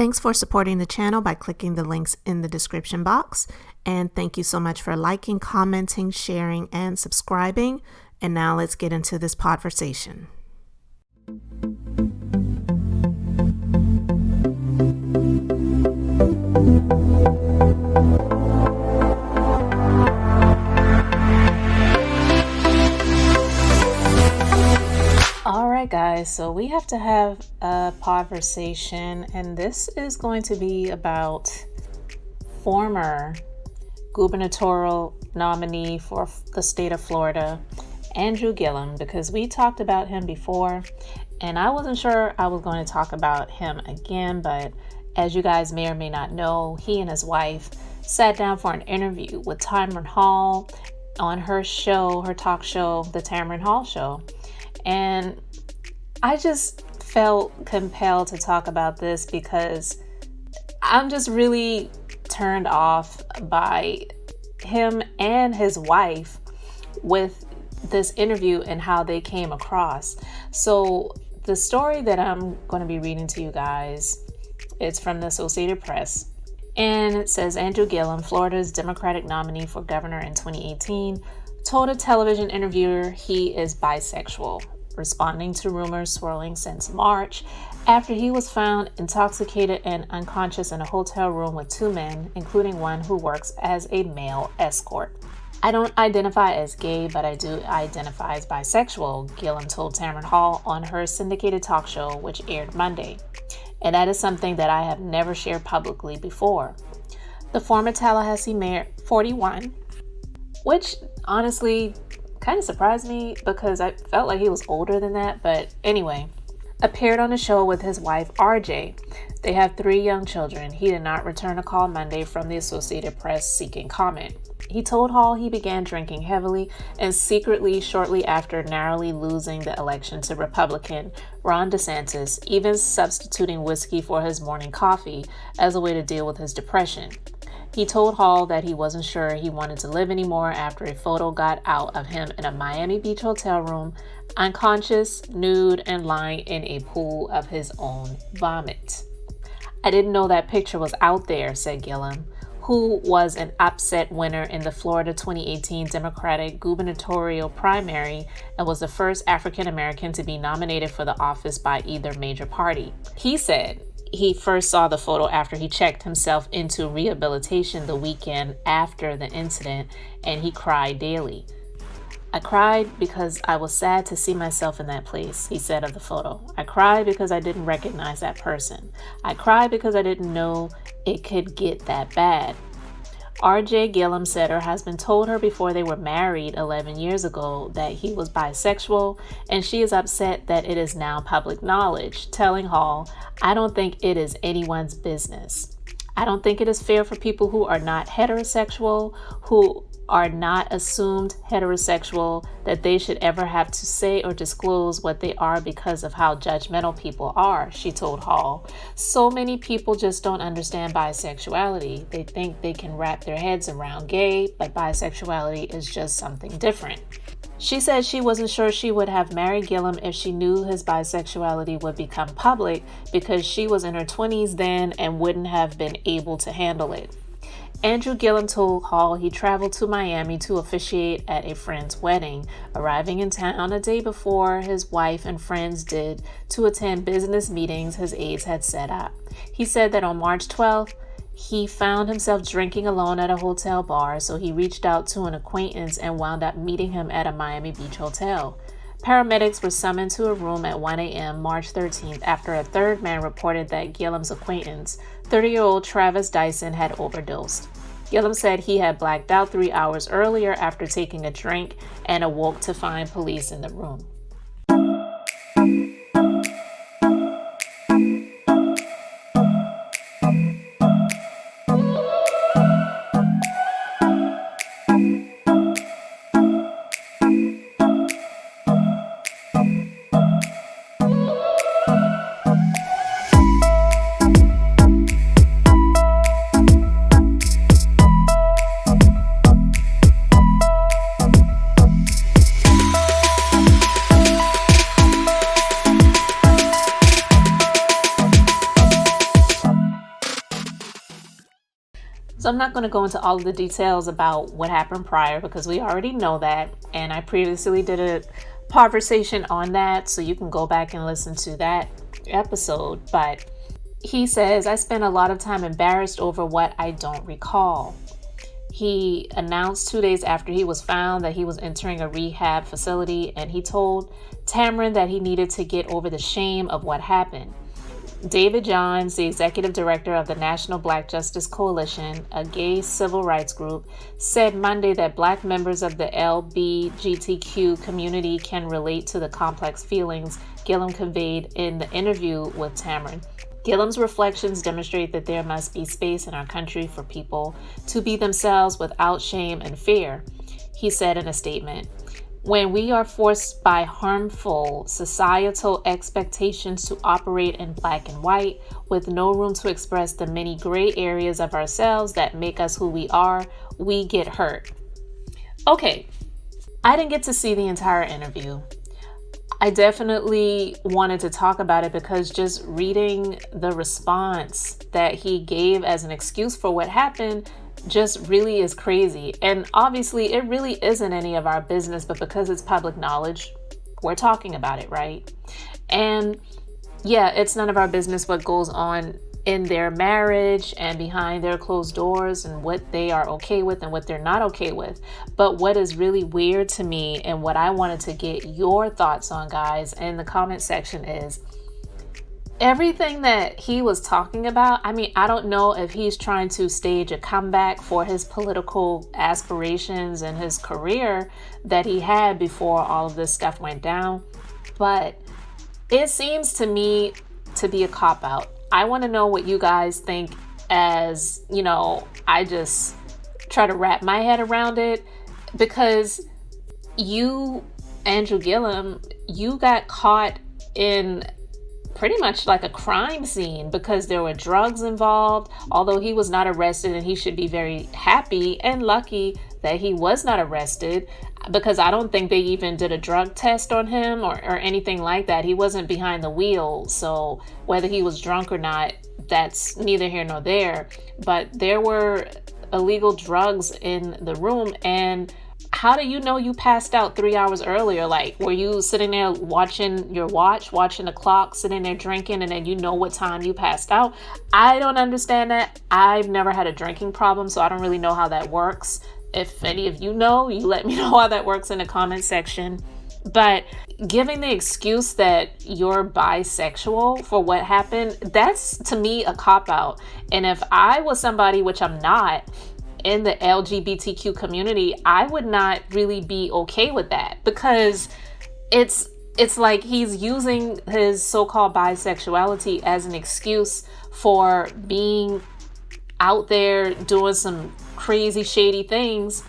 Thanks for supporting the channel by clicking the links in the description box. And thank you so much for liking, commenting, sharing, and subscribing. And now let's get into this podversation. Alright guys, so we have to have a podversation, and this is going to be about former gubernatorial nominee for the state of Florida, Andrew Gillum, because we talked about him before and I wasn't sure I was going to talk about him again, but as you guys may or may not know, he and his wife sat down for an interview with Tamron Hall on her show, her talk show, the Tamron Hall Show. And I just felt compelled to talk about this because I'm just really turned off by him and his wife with this interview and how they came across. So the story that I'm going to be reading to you guys, it's from the Associated Press. And it says, Andrew Gillum, Florida's Democratic nominee for governor in 2018, told a television interviewer he is bisexual, responding to rumors swirling since March after he was found intoxicated and unconscious in a hotel room with two men, including one who works as a male escort. I don't identify as gay, but I do identify as bisexual, Gillum told Tamron Hall on her syndicated talk show, which aired Monday. And that is something that I have never shared publicly before. The former Tallahassee mayor, 41, which honestly kind of surprised me because I felt like he was older than that, but anyway, appeared on the show with his wife, RJ. They have 3 young children. He did not return a call Monday from the Associated Press seeking comment. He told Hall he began drinking heavily and secretly shortly after narrowly losing the election to Republican Ron DeSantis, even substituting whiskey for his morning coffee as a way to deal with his depression. He told Hall that he wasn't sure he wanted to live anymore after a photo got out of him in a Miami Beach hotel room, unconscious, nude, and lying in a pool of his own vomit. I didn't know that picture was out there, said Gillum, who was an upset winner in the Florida 2018 Democratic gubernatorial primary and was the first African American to be nominated for the office by either major party. He said he first saw the photo after he checked himself into rehabilitation the weekend after the incident, and he cried daily. I cried because I was sad to see myself in that place, he said of the photo. I cried because I didn't recognize that person. I cried because I didn't know it could get that bad. RJ Gillum said her husband told her before they were married 11 years ago that he was bisexual, and she is upset that it is now public knowledge, telling Hall, I don't think it is anyone's business. I don't think it is fair for people who are not heterosexual, who are not assumed heterosexual, that they should ever have to say or disclose what they are because of how judgmental people are, she told Hall. So many people just don't understand bisexuality. They think they can wrap their heads around gay, but bisexuality is just something different. She said she wasn't sure she would have married Gillum if she knew his bisexuality would become public because she was in her 20s then and wouldn't have been able to handle it. Andrew Gillum told Hall he traveled to Miami to officiate at a friend's wedding, arriving in town a day before his wife and friends did to attend business meetings his aides had set up. He said that on March 12th, he found himself drinking alone at a hotel bar, so he reached out to an acquaintance and wound up meeting him at a Miami Beach hotel. Paramedics were summoned to a room at 1 a.m. March 13th after a third man reported that Gillum's acquaintance, 30-year-old Travis Dyson, had overdosed. Gillum said he had blacked out 3 hours earlier after taking a drink and awoke to find police in the room. So I'm not going to go into all of the details about what happened prior because we already know that. And I previously did a Podversation on that, so you can go back and listen to that episode. But he says, I spent a lot of time embarrassed over what I don't recall. He announced 2 days after he was found that he was entering a rehab facility, and he told Tamron that he needed to get over the shame of what happened. David Johns, the executive director of the National Black Justice Coalition, a gay civil rights group, said Monday that Black members of the LGBTQ community can relate to the complex feelings Gillum conveyed in the interview with Tamron. Gillum's reflections demonstrate that there must be space in our country for people to be themselves without shame and fear, he said in a statement. When we are forced by harmful societal expectations to operate in black and white, with no room to express the many gray areas of ourselves that make us who we are, we get hurt. Okay, I didn't get to see the entire interview. I definitely wanted to talk about it because just reading the response that he gave as an excuse for what happened just really is crazy. And obviously it really isn't any of our business, but because it's public knowledge, we're talking about it, right? And yeah, it's none of our business what goes on in their marriage and behind their closed doors and what they are okay with and what they're not okay with. But what is really weird to me and what I wanted to get your thoughts on, guys, in the comment section is everything that he was talking about. I mean, I don't know if he's trying to stage a comeback for his political aspirations and his career that he had before all of this stuff went down, but it seems to me to be a cop-out. I want to know what you guys think as, you know, I just try to wrap my head around it, because you, Andrew Gillum, you got caught in pretty much like a crime scene because there were drugs involved, although he was not arrested, and he should be very happy and lucky that he was not arrested, because I don't think they even did a drug test on him or anything like that. He wasn't behind the wheel, so whether he was drunk or not, that's neither here nor there. But there were illegal drugs in the room, and how do you know you passed out 3 hours earlier? Like, were you sitting there watching your watch, watching the clock, sitting there drinking, and then you know what time you passed out? I don't understand that. I've never had a drinking problem, so I don't really know how that works. If any of you know, you let me know how that works in the comment section. But giving the excuse that you're bisexual for what happened, that's to me a cop-out. And if I was somebody, which I'm not, in the LGBTQ community, I would not really be okay with that, because it's like he's using his so-called bisexuality as an excuse for being out there doing some crazy shady things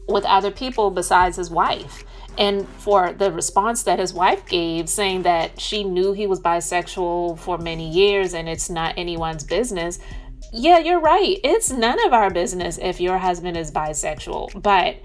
with other people besides his wife. And for the response that his wife gave, saying that she knew he was bisexual for many years and it's not anyone's business. Yeah, you're right. It's none of our business if your husband is bisexual. But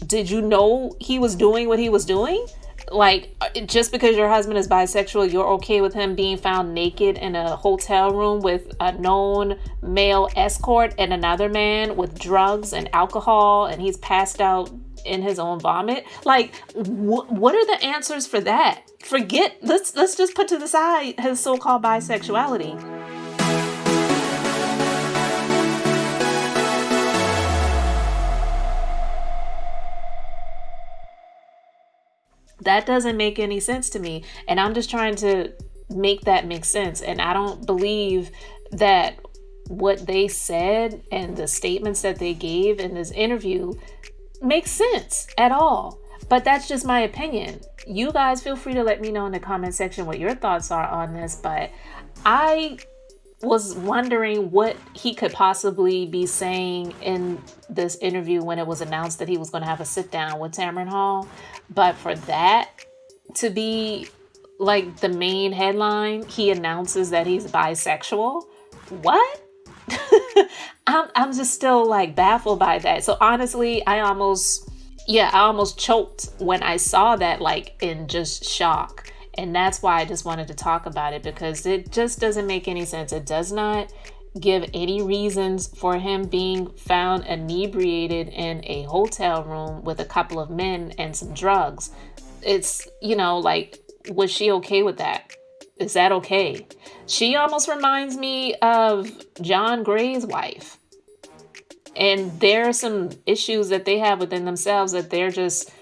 did you know he was doing what he was doing? Like, just because your husband is bisexual, you're okay with him being found naked in a hotel room with a known male escort and another man with drugs and alcohol, and he's passed out in his own vomit? Like, what are the answers for that? Let's just put to the side his so-called bisexuality. That doesn't make any sense to me. And I'm just trying to make that make sense. And I don't believe that what they said and the statements that they gave in this interview makes sense at all. But that's just my opinion. You guys feel free to let me know in the comment section what your thoughts are on this. But I was wondering what he could possibly be saying in this interview when it was announced that he was going to have a sit down with Tamron Hall. But for that to be like the main headline, he announces that he's bisexual. What? I'm just still like baffled by that. So honestly, I almost choked when I saw that, like in just shock. And that's why I just wanted to talk about it, because it just doesn't make any sense. It does not give any reasons for him being found inebriated in a hotel room with a couple of men and some drugs. It's, like, was she okay with that? Is that okay? She almost reminds me of John Gray's wife. And there are some issues that they have within themselves that they're just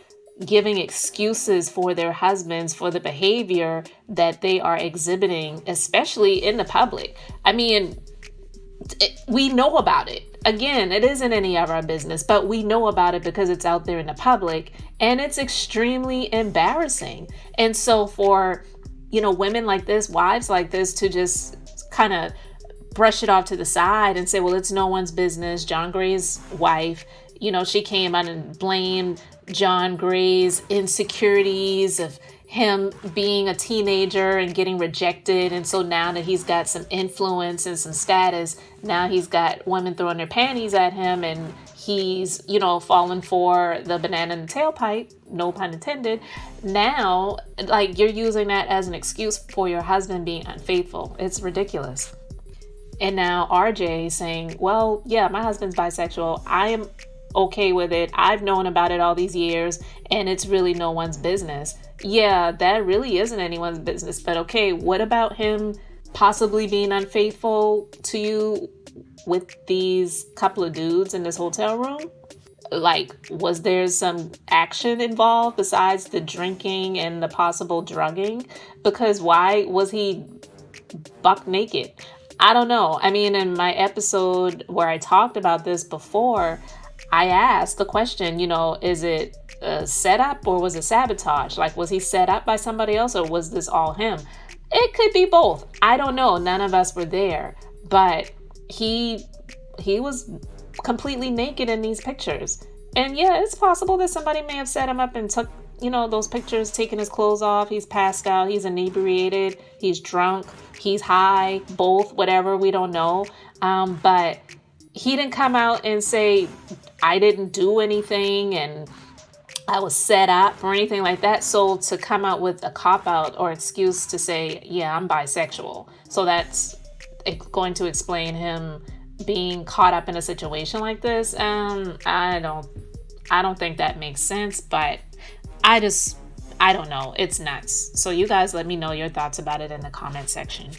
giving excuses for their husbands for the behavior that they are exhibiting, especially in the public. I mean, we know about it. Again, it isn't any of our business, but we know about it because it's out there in the public, and it's extremely embarrassing. And so for, women like this, wives like this, to just kind of brush it off to the side and say, well, it's no one's business. John Gray's wife, she came out and blamed John Gray's insecurities of him being a teenager and getting rejected. And so now that he's got some influence and some status, now he's got women throwing their panties at him, and he's, falling for the banana in the tailpipe, no pun intended. Now, like, you're using that as an excuse for your husband being unfaithful. It's ridiculous. And now RJ saying, well, yeah, my husband's bisexual. I am okay with it. I've known about it all these years, and it's really no one's business. Yeah, that really isn't anyone's business. But okay, what about him possibly being unfaithful to you with these couple of dudes in this hotel room? Like, was there some action involved besides the drinking and the possible drugging? Because why was he buck naked? I don't know. I mean, in my episode where I talked about this before, I asked the question, is it a setup or was it sabotage? Like, was he set up by somebody else, or was this all him? It could be both. I don't know. None of us were there, but he was completely naked in these pictures. And yeah, it's possible that somebody may have set him up and took, those pictures, taking his clothes off. He's passed out. He's inebriated. He's drunk. He's high. Both, whatever. We don't know. But he didn't come out and say, I didn't do anything and I was set up or anything like that. So to come out with a cop-out or excuse to say, yeah, I'm bisexual, so that's going to explain him being caught up in a situation like this, I don't think that makes sense. But I don't know. It's nuts. So you guys let me know your thoughts about it in the comment section.